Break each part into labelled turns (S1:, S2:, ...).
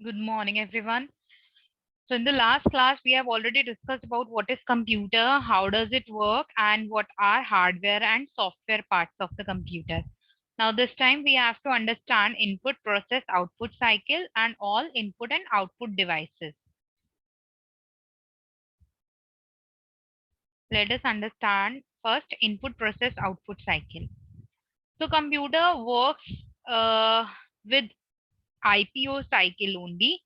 S1: Good morning, everyone. So in the last class, we have already discussed about what is computer, how does it work, and what are hardware and software parts of the computer. Now this time we have to understand input, process, output cycle, and all input and output devices. Let us understand first input, process, output cycle. So computer works with IPO cycle only.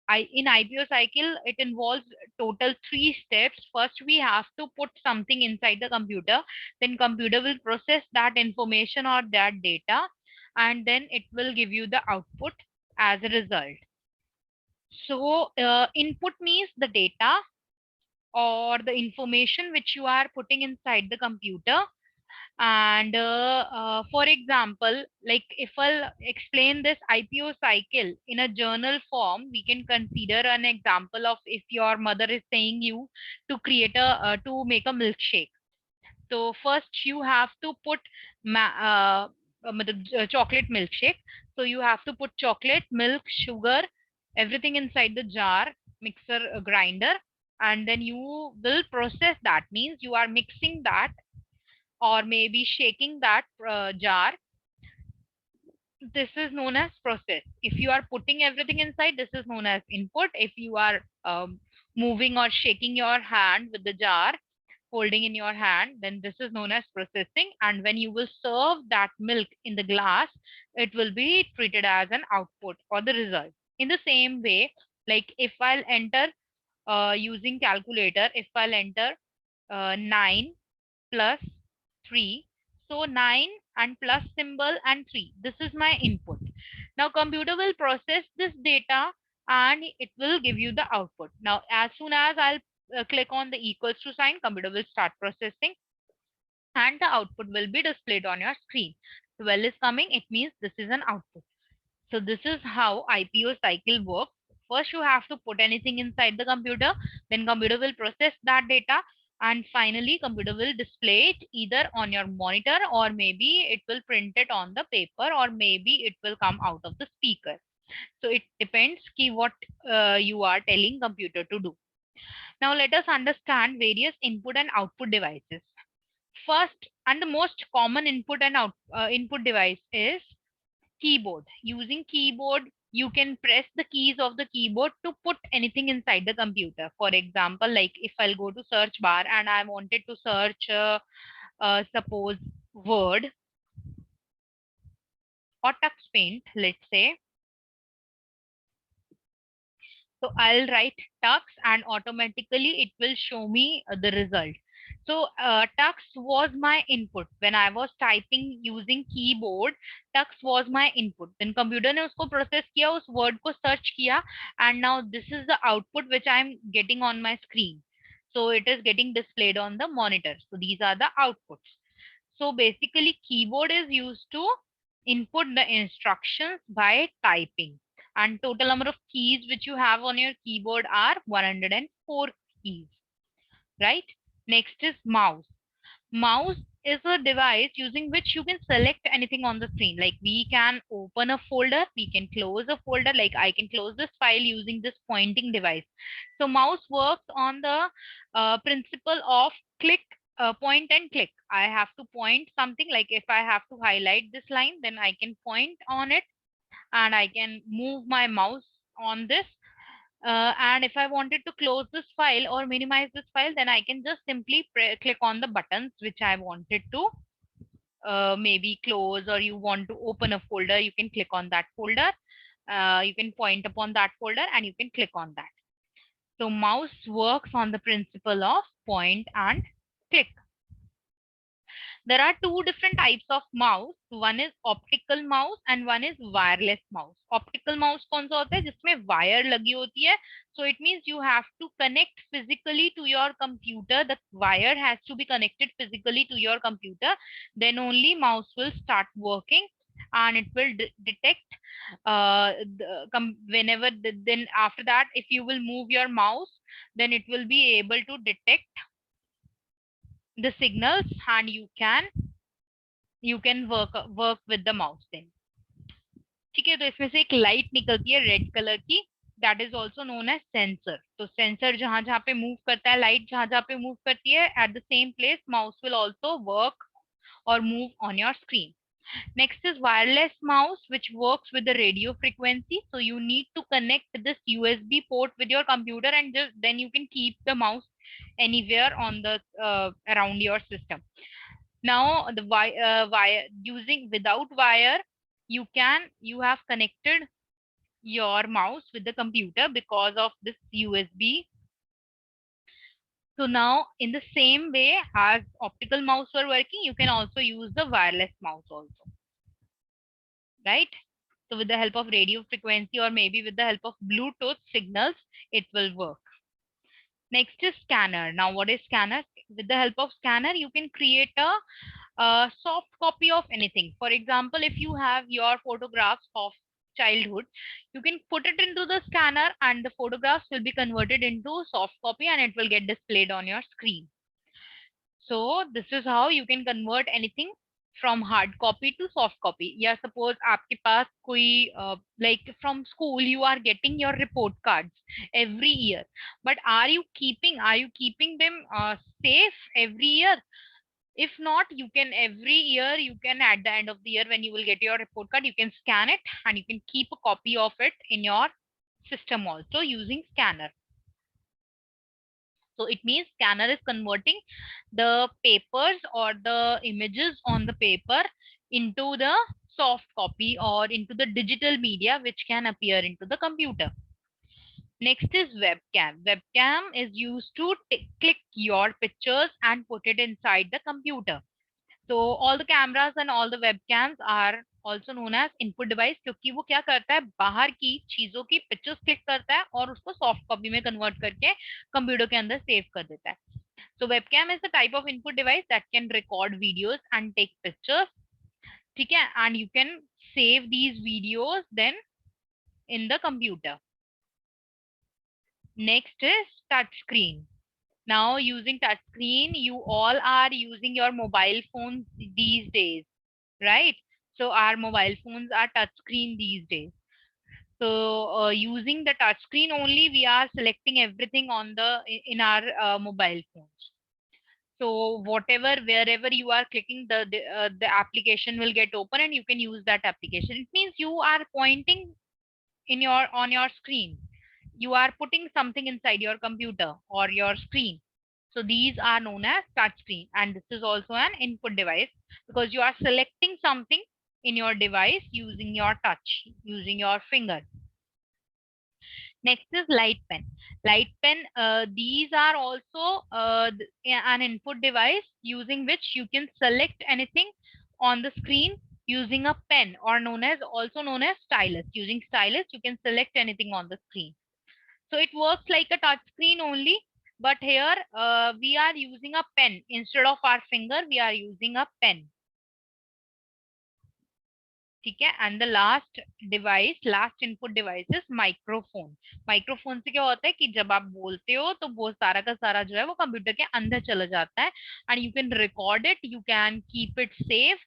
S1: In IPO cycle, it involves total three steps. First, we have to put something inside the computer. Then computer will process that information or that data, and then it will give you the output as a result. So input means the data or the information which you are putting inside the computer. And for example, like if I'll explain this IPO cycle in a journal form, we can consider an example of if your mother is saying you to make a milkshake. So first you have to put chocolate milkshake. So you have to put chocolate, milk, sugar, everything inside the jar, mixer, grinder, and then you will process that. Means you are mixing that or maybe shaking that jar. This is known as process. If you are putting everything inside, this is known as input. If you are moving or shaking your hand with the jar, holding in your hand, then this is known as processing. And when you will serve that milk in the glass, it will be treated as an output or the result. In the same way, like if I'll enter using calculator, if I'll enter 9 plus 3. So 9 and plus symbol and 3. This is my input. Now computer will process this data and it will give you the output. Now as soon as I'll click on the equals to sign, computer will start processing and the output will be displayed on your screen. 12 is coming, it means this is an output. So this is how IPO cycle works. First, you have to put anything inside the computer, then computer will process that data, and finally computer will display it either on your monitor or maybe it will print it on the paper or maybe it will come out of the speaker. So it depends ki what you are telling computer to do. Now let us understand various input and output devices. First and the most common input device is keyboard. Using keyboard, you can press the keys of the keyboard to put anything inside the computer. For example, like if I'll go to search bar and I wanted to search suppose word or tux paint, let's say. So I'll write tux and automatically it will show me the result. So tux was my input. When I was typing using keyboard, tux was my input. Then computer ने उसको process किया, उस word को search किया, and now this is the output which I'm getting on my screen. So it is getting displayed on the monitor. So these are the outputs. So basically keyboard is used to input the instructions by typing, and total number of keys which you have on your keyboard are 104 keys, right? Next is mouse. Mouse is a device using which you can select anything on the screen. Like we can open a folder, we can close a folder, like I can close this file using this pointing device. So mouse works on the principle of click, point and click. I have to point something, like if I have to highlight this line, then I can point on it and I can move my mouse on this. And if I wanted to close this file or minimize this file, then I can just simply click on the buttons which I wanted to maybe close, or you want to open a folder, you can click on that folder. You can point upon that folder and you can click on that. So mouse works on the principle of point and click. There are two different types of mouse. One is optical mouse and one is wireless mouse. Optical mouse कौन सा होता है जिसमें wire लगी होती है. So it means you have to connect physically to your computer. The wire has to be connected physically to your computer. Then only mouse will start working and it will detect whenever then after that if you will move your mouse, then it will be able to detect the signals and you can work with the mouse then. ठीक है, तो इसमें से एक light निकलती है red colour की, that is also known as sensor. तो सेंसर जहां जहां पे मूव करता है, लाइट जहां जहां पे मूव करती है, at the same place mouse will also work or move on your screen. Next is wireless mouse, which works with the radio frequency. So you need to connect this USB port with your computer, and then you can keep the mouse anywhere on the around your system. Now the wire, using without wire, you have connected your mouse with the computer because of this USB. So now in the same way as optical mouse were working, you can also use the wireless mouse also, right? So with the help of radio frequency or maybe with the help of Bluetooth signals, it will work. Next is scanner. Now what is scanner? With the help of scanner, you can create a soft copy of anything. For example, if you have your photographs of childhood, you can put it into the scanner and the photographs will be converted into soft copy and it will get displayed on your screen. So this is how you can convert anything from hard copy to soft copy. Yeah, suppose आपके पास कोई like from school you are getting your report cards every year, but are you keeping them safe every year? If not, you can every year, you can at the end of the year when you will get your report card, you can scan it and you can keep a copy of it in your system also using scanner. So it means scanner is converting the papers or the images on the paper into the soft copy or into the digital media which can appear into the computer. Next is webcam. Webcam is used to click your pictures and put it inside the computer. So all the cameras and all the webcams are also known as input device, क्योंकि वो क्या करता है, बाहर की चीजों की pictures click करता है और उसको सॉफ्ट कॉपी में कन्वर्ट करके कंप्यूटर के अंदर सेव कर देता है. So webcam is the type of input device that can record videos and take pictures. ठीक है, and you can save these videos then in the computer. Next is touch screen. Now using touch screen, you all are using your mobile phones these days, right? So our mobile phones are touch screen these days. So using the touch screen only, we are selecting everything on the in our mobile phones. So whatever, wherever you are clicking, the application will get open and you can use that application. It means you are pointing in your on your screen, you are putting something inside your computer or your screen. So these are known as touch screen, and this is also an input device because you are selecting something in your device using your touch, using your finger. Next is light pen. Light pen, these are also an input device using which you can select anything on the screen using a pen, or also known as stylus. Using stylus, you can select anything on the screen. So it works like a touch screen only, but here we are using a pen. Instead of our finger, we are using a pen. ठीक है, and the last input device is microphone. Microphone से क्या होता है कि जब आप बोलते हो तो वो सारा का सारा जो है वो कंप्यूटर के अंदर चला जाता है and you can record it, you can keep it safe.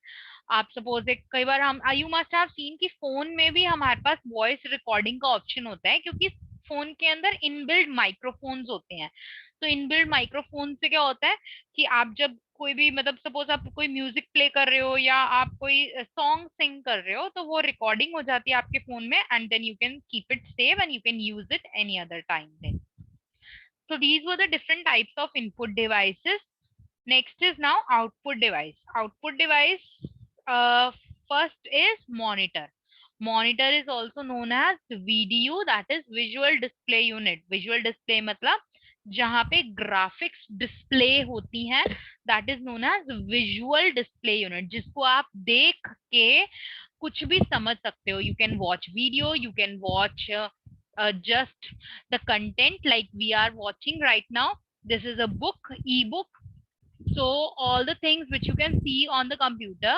S1: आप सपोज एक कई बार हम यू मस्ट हैव सीन कि फोन में भी हमारे पास वॉइस रिकॉर्डिंग का ऑप्शन होता है, क्योंकि फोन के अंदर इनबिल्ड माइक्रोफोन्स होते हैं. तो इनबिल्ड माइक्रोफोन से क्या होता है कि आप जब कोई भी मतलब सपोज आप कोई म्यूजिक प्ले कर रहे हो या आप कोई सॉन्ग सिंग कर रहे हो तो वो रिकॉर्डिंग हो जाती है आपके फोन में and then you can keep it save and you can use it any other time then. So these were the different types of input devices. Next is now output device. Output device, first is monitor. Monitor is also known as VDU, that is visual display unit. Visual display मतलब जहाँ पे graphics display होती हैं, that is known as visual display unit, जिसको आप देख के कुछ भी समझ सकते हो. You can watch video, you can watch just the content like we are watching right now. This is a book, ebook. So all the things which you can see on the computer,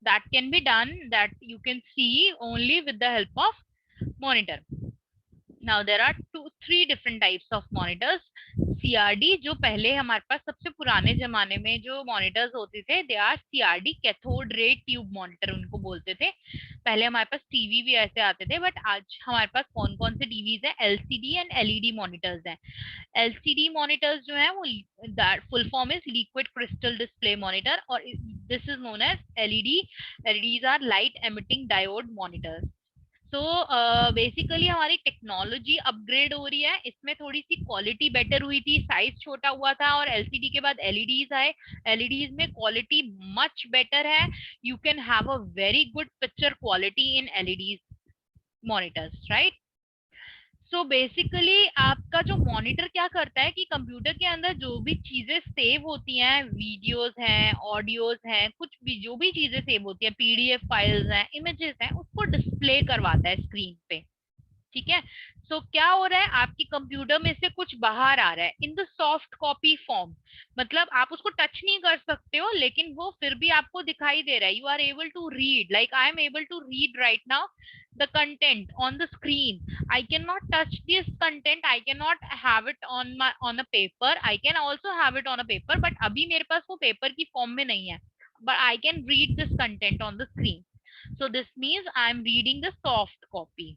S1: that can be done, that you can see only with the help of monitor. Now there are 3 different types of monitors. CRT, जो पहले हमारे पास सबसे पुराने जमाने में जो monitors होते थे, they are CRT, cathode ray tube monitor उनको बोलते थे। पहले हमारे पास टीवी भी ऐसे आते थे, बट आज हमारे पास कौन कौन से टीवीज हैं? एलसीडी एंड एलईडी मॉनिटर्स हैं। एलसीडी मॉनिटर्स जो है वो, full form is liquid crystal display monitor, और this is known as LED. LEDs are light emitting diode monitors. तो बेसिकली हमारी टेक्नोलॉजी अपग्रेड हो रही है, इसमें थोड़ी सी क्वालिटी बेटर हुई थी, साइज छोटा हुआ था, और एलसीडी के बाद एलईडीज आए। एलईडीज में क्वालिटी मच बेटर है। You can have a very good picture quality in LEDs monitors, right? So basically आपका जो मॉनिटर क्या करता है कि कंप्यूटर के अंदर जो भी चीजें सेव होती हैं, वीडियोस हैं, ऑडियोज हैं, कुछ भी जो भी चीजें सेव होती हैं, पीडीएफ फाइल्स हैं, इमेजेस हैं, उसको डिस्प्ले करवाता है स्क्रीन पे। ठीक है? सो क्या हो रहा है, आपकी कंप्यूटर में से कुछ बाहर आ रहा है in the soft copy form. मतलब आप उसको टच नहीं कर सकते हो, लेकिन वो फिर भी आपको दिखाई दे रहा है। You are able to read, like I am able to read right now the content on the screen. I cannot touch this content, I cannot have it on my on a paper. I can also have it on a paper, but अभी मेरे पास वो paper की form में नहीं है, but I can read this content on the screen. So this means I am reading the soft copy.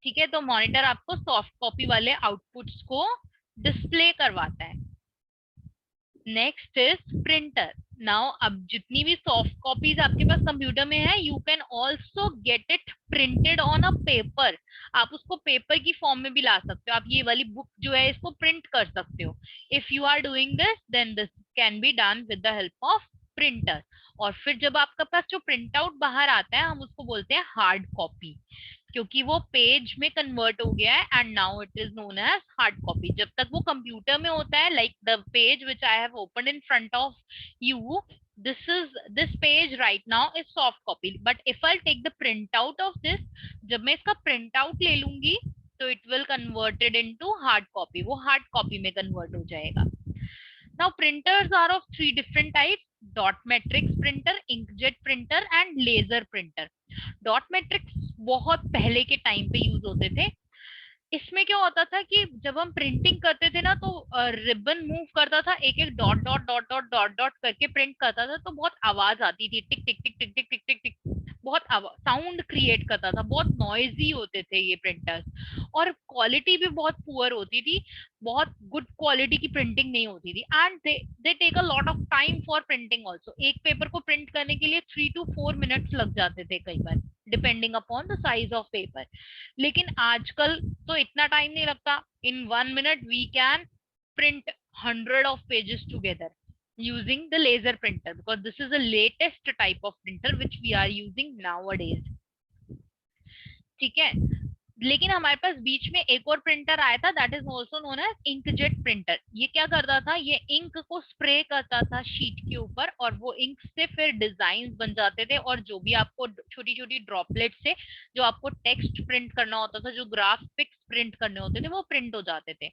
S1: ठीक है? तो मॉनिटर आपको सॉफ्ट कॉपी वाले आउटपुट्स को डिस्प्ले करवाता है। Next is printer. नाउ अब जितनी भी सॉफ्ट कॉपीज आपके पास कंप्यूटर में है, you can also get it printed on a paper. आप उसको पेपर की फॉर्म में भी ला सकते हो। आप ये वाली बुक जो है इसको प्रिंट कर सकते हो। If you are doing this, then this can be done with the help of printer. और फिर जब आपके पास जो प्रिंट आउट बाहर आता है, हम उसको बोलते हैं हार्ड कॉपी, क्योंकि वो पेज में कन्वर्ट हो गया है, and now it is known as hard copy. जब तक वो कंप्यूटर में होता है, like the page which I have open in front of you, this page right now is soft copy, but if I'll take the print out of this, जब मैं इसका print out ले लूंगी, तो it will converted into hard copy, वो hard copy में convert हो जाएगा। Now printers are of 3 different types: dot matrix printer, inkjet printer and laser printer. Dot matrix बहुत पहले के टाइम पे यूज होते थे। इसमें क्या होता था कि जब हम प्रिंटिंग करते थे ना, तो रिबन मूव करता था, एक एक dot dot dot dot dot dot करके प्रिंट करता था, तो बहुत आवाज आती थी, टिक टिक टिक टिक टिक टिक टिक टिक, बहुत साउंड क्रिएट करता था, बहुत नॉइजी होते थे ये प्रिंटर्स, और क्वालिटी भी बहुत पुअर होती थी, बहुत गुड क्वालिटी की प्रिंटिंग नहीं होती थी, and they take a lot of time for printing also. एक पेपर को प्रिंट करने के लिए 3 to 4 मिनट्स लग जाते थे कई बार, depending upon the size of paper. लेकिन आजकल तो इतना टाइम नहीं लगता। In 1 minute we can print 100 of pages together using the laser printer, because this is the latest type of printer which we are using nowadays. ठीक है? लेकिन हमारे पास बीच में एक और प्रिंटर आया था, that is also known as inkjet printer. ये क्या करता था, ये इंक को स्प्रे करता था शीट के ऊपर, और वो इंक से फिर डिजाइन बन जाते थे, और जो भी आपको छोटी छोटी ड्रॉपलेट से जो आपको टेक्स्ट प्रिंट करना होता था, जो ग्राफिक्स प्रिंट करने होते थे, वो प्रिंट हो जाते थे।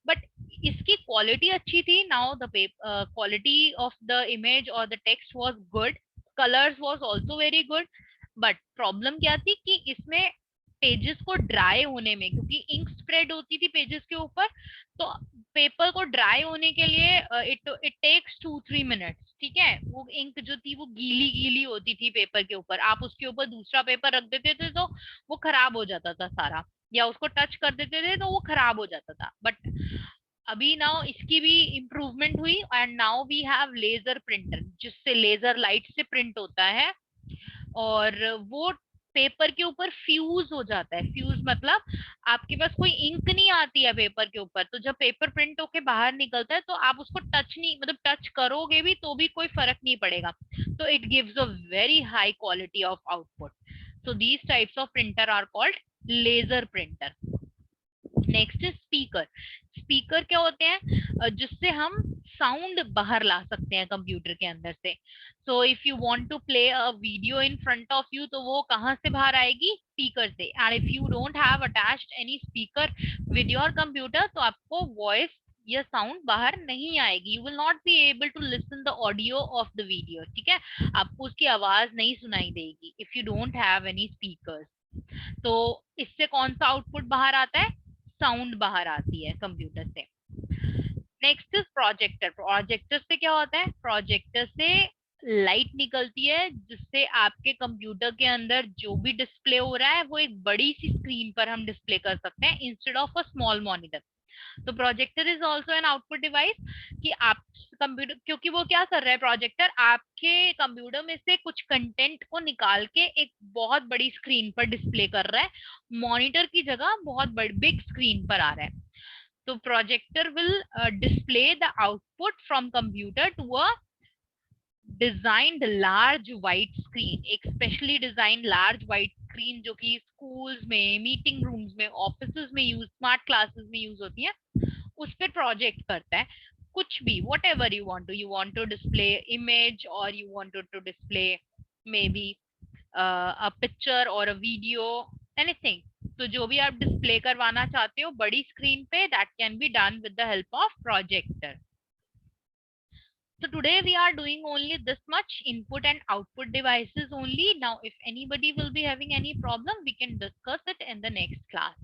S1: बट इसकी क्वालिटी अच्छी थी। Now the quality of the image और the text was good, colours was also very good. But problem क्या थी कि इसमें पेजेस को ड्राई होने में, क्योंकि इंक स्प्रेड होती थी पेजेस के ऊपर, तो पेपर को ड्राई होने के लिए इट इट टेक्स 2-3 मिनट्स। ठीक है? वो इंक जो थी वो गीली गीली होती थी पेपर के ऊपर, आप उसके ऊपर दूसरा पेपर रख देते थे तो वो खराब हो जाता था सारा, या उसको टच कर देते थे तो वो खराब हो जाता था। बट अभी नाउ इसकी भी इम्प्रूवमेंट हुई, and now we have laser printer, जिससे लेजर लाइट से प्रिंट होता है, और वो पेपर के ऊपर फ्यूज हो जाता है। फ्यूज मतलब आपके पास कोई इंक नहीं आती है पेपर के ऊपर, तो जब पेपर प्रिंट होके बाहर निकलता है, तो आप उसको टच नहीं, मतलब टच करोगे भी तो भी कोई फर्क नहीं पड़ेगा। तो it gives a very high quality of output. So these types of printer are called laser printer. Next is speaker. Speaker क्या होते हैं? जिससे हम साउंड बाहर ला सकते हैं कंप्यूटर के अंदर से। So if you want to play a video in front of you, तो वो कहाँ से बाहर आएगी? स्पीकर से। And if you don't have attached any speaker with your computer, तो आपको वॉइस या साउंड बाहर नहीं आएगी। You will not be able to listen the audio of the video. ठीक है? आपको उसकी आवाज नहीं सुनाई देगी if you don't have any speaker. तो इससे कौन सा आउटपुट बाहर आता है? साउंड बाहर आती है कंप्यूटर से। Next is projector. प्रोजेक्टर से क्या होता है? प्रोजेक्टर से लाइट निकलती है जिससे आपके कंप्यूटर के अंदर जो भी डिस्प्ले हो रहा है वो एक बड़ी सी स्क्रीन पर हम डिस्प्ले कर सकते हैं instead of a small monitor. तो projector is also an output device कि आप कंप्यूटर, क्योंकि वो क्या कर रहा है प्रोजेक्टर, आपके कंप्यूटर में से कुछ कंटेंट को निकाल के एक बहुत बड़ी स्क्रीन पर डिस्प्ले कर रहा है। मॉनिटर की जगह बहुत बड़ी बिग स्क्रीन पर आ रहा है। तो projector will display the output from computer to a designed large white screen, एक specially designed large white screen जो कि schools में, meeting rooms में, offices में use, smart classes में use होती है, उस पे project करता है कुछ भी, whatever you want to display image or you want to display maybe a picture or a video, anything। तो जो भी आप डिस्प्ले करवाना चाहते हो बड़ी स्क्रीन पे, that can be done with the help of projector. So today we are doing only this much input and output devices only. Now if anybody will be having any problem, we can discuss it in the next class.